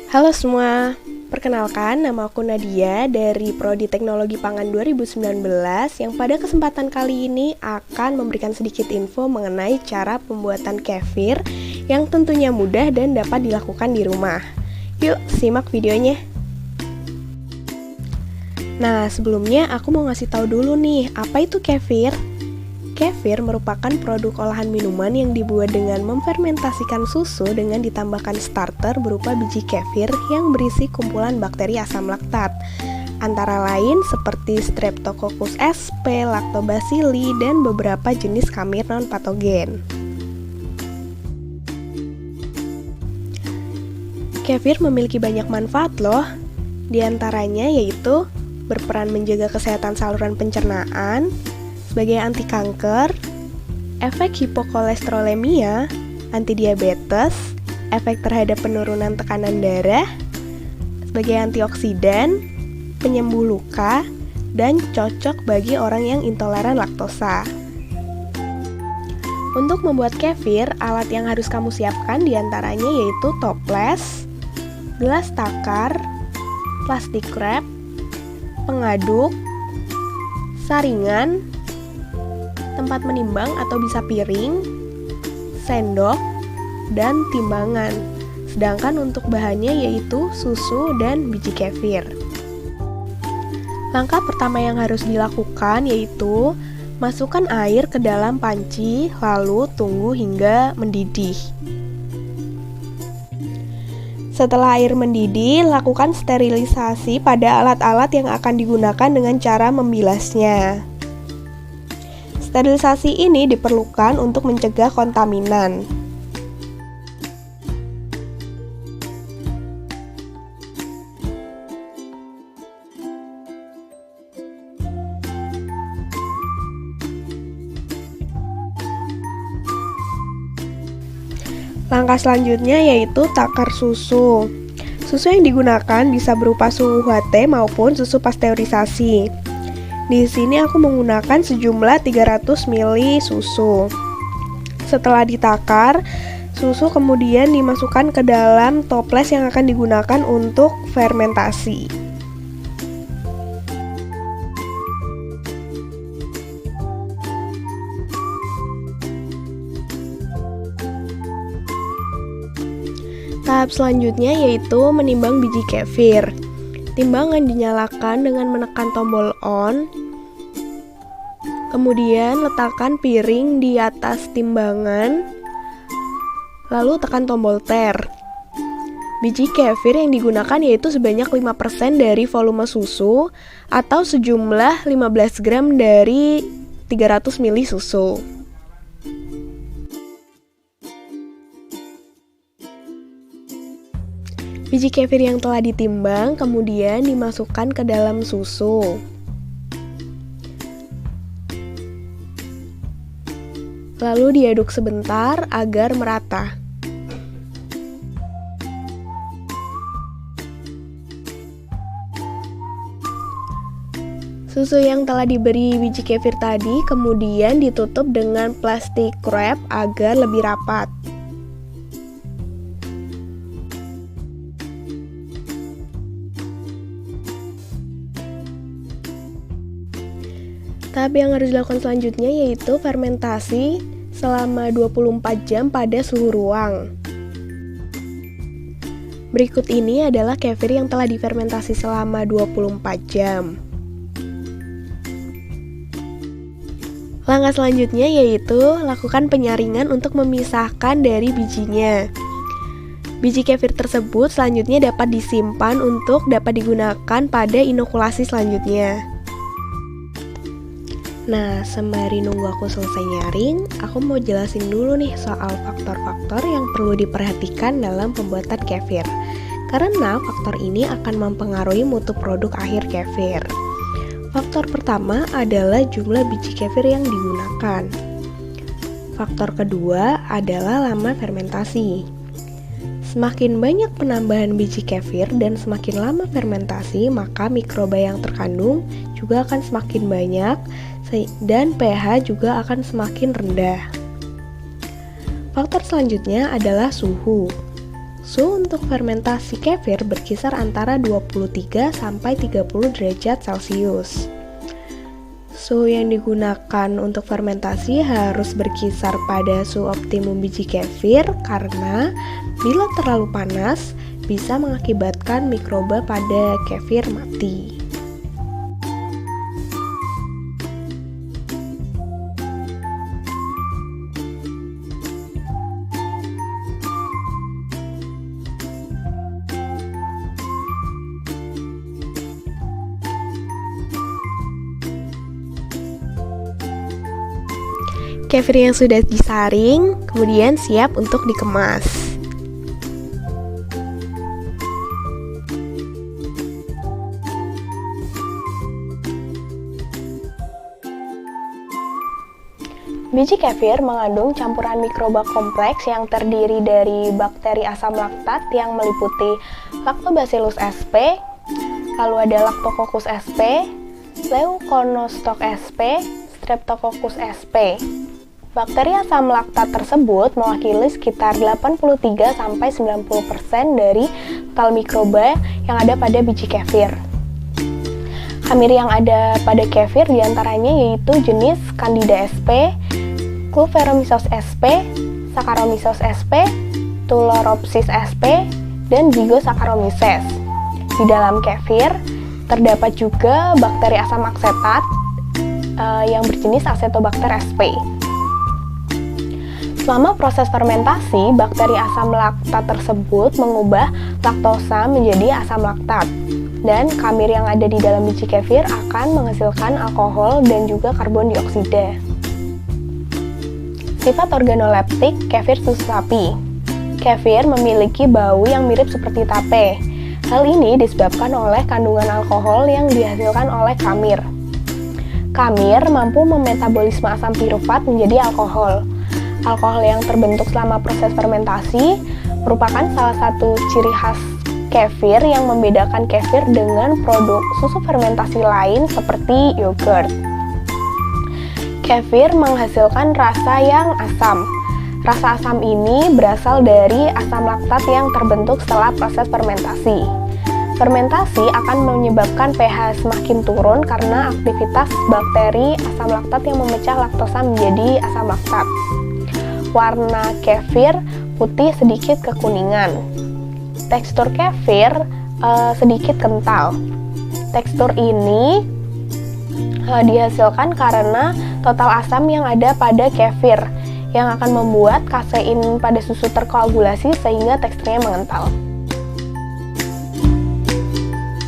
Halo semua, perkenalkan nama aku Nadia dari Prodi Teknologi Pangan 2019 yang pada kesempatan kali ini akan memberikan sedikit info mengenai cara pembuatan kefir yang tentunya mudah dan dapat dilakukan di rumah. Yuk, simak videonya. Nah, sebelumnya aku mau ngasih tahu dulu nih, apa itu kefir? Kefir merupakan produk olahan minuman yang dibuat dengan memfermentasikan susu dengan ditambahkan starter berupa biji kefir yang berisi kumpulan bakteri asam laktat, antara lain seperti Streptococcus sp, Lactobacilli, dan beberapa jenis kamir non-patogen. Kefir memiliki banyak manfaat loh, di antaranya yaitu berperan menjaga kesehatan saluran pencernaan, sebagai anti kanker, efek hipokolesterolemia, anti diabetes, efek terhadap penurunan tekanan darah, sebagai antioksidan, penyembuh luka, dan cocok bagi orang yang intoleran laktosa. Untuk membuat kefir, alat yang harus kamu siapkan diantaranya yaitu toples, gelas takar, plastik wrap, pengaduk, saringan, tempat menimbang atau bisa piring, sendok, dan timbangan. Sedangkan untuk bahannya yaitu susu dan biji kefir. Langkah pertama yang harus dilakukan yaitu masukkan air ke dalam panci, lalu tunggu hingga mendidih. Setelah air mendidih, lakukan sterilisasi pada alat-alat yang akan digunakan dengan cara membilasnya. Sterilisasi ini diperlukan untuk mencegah kontaminan. Langkah selanjutnya yaitu takar susu. Susu yang digunakan bisa berupa susu UHT maupun susu pasteurisasi. Di sini aku menggunakan sejumlah 300 ml susu. Setelah ditakar, susu kemudian dimasukkan ke dalam toples yang akan digunakan untuk fermentasi. Tahap selanjutnya yaitu menimbang biji kefir. Timbangan dinyalakan dengan menekan tombol on. Kemudian letakkan piring di atas timbangan. Lalu tekan tombol ter. Biji kefir yang digunakan yaitu sebanyak 5% dari volume susu atau sejumlah 15 gram dari 300 ml susu. Biji kefir yang telah ditimbang kemudian dimasukkan ke dalam susu. Lalu diaduk sebentar agar merata. Susu yang telah diberi biji kefir tadi kemudian ditutup dengan plastik wrap agar lebih rapat. Tahap yang harus dilakukan selanjutnya yaitu fermentasi selama 24 jam pada suhu ruang. Berikut ini adalah kefir yang telah difermentasi selama 24 jam. Langkah selanjutnya yaitu lakukan penyaringan untuk memisahkan dari bijinya. Biji kefir tersebut selanjutnya dapat disimpan untuk dapat digunakan pada inokulasi selanjutnya. Nah, sembari nunggu aku selesai nyaring, aku mau jelasin dulu nih soal faktor-faktor yang perlu diperhatikan dalam pembuatan kefir. Karena faktor ini akan mempengaruhi mutu produk akhir kefir. Faktor pertama adalah jumlah biji kefir yang digunakan. Faktor kedua adalah lama fermentasi. Semakin banyak penambahan biji kefir dan semakin lama fermentasi, maka mikroba yang terkandung juga akan semakin banyak dan pH juga akan semakin rendah. Faktor selanjutnya adalah suhu. Suhu untuk fermentasi kefir berkisar antara 23 sampai 30 derajat Celcius. Suhu yang digunakan untuk fermentasi harus berkisar pada suhu optimum biji kefir karena bila terlalu panas bisa mengakibatkan mikroba pada kefir mati. Kefir yang sudah disaring kemudian siap untuk dikemas. Biji kefir mengandung campuran mikroba kompleks yang terdiri dari bakteri asam laktat yang meliputi Lactobacillus sp, lalu ada Lactococcus sp, Leuconostoc sp, Streptococcus sp. Bakteri asam laktat tersebut mewakili sekitar 83-90% dari total mikroba yang ada pada biji kefir. Khamir yang ada pada kefir diantaranya yaitu jenis Candida sp, Cluveromyces sp, Saccharomyces sp, Tularopsis sp, dan Zygosaccharomyces. Di dalam kefir terdapat juga bakteri asam aksetat yang berjenis Acetobacter sp. Selama proses fermentasi, bakteri asam laktat tersebut mengubah laktosa menjadi asam laktat. Dan khamir yang ada di dalam biji kefir akan menghasilkan alkohol dan juga karbon dioksida. Sifat organoleptik kefir susu sapi. Kefir memiliki bau yang mirip seperti tape. Hal ini disebabkan oleh kandungan alkohol yang dihasilkan oleh khamir. Khamir mampu memetabolisme asam pirufat menjadi alkohol. Alkohol yang terbentuk selama proses fermentasi merupakan salah satu ciri khas kefir yang membedakan kefir dengan produk susu fermentasi lain seperti yogurt. Kefir menghasilkan rasa yang asam. Rasa asam ini berasal dari asam laktat yang terbentuk setelah proses fermentasi. Fermentasi akan menyebabkan pH semakin turun karena aktivitas bakteri asam laktat yang memecah laktosa menjadi asam laktat. Warna kefir putih sedikit kekuningan. Tekstur kefir sedikit kental. Tekstur ini dihasilkan karena total asam yang ada pada kefir yang akan membuat kasein pada susu terkoagulasi sehingga teksturnya mengental.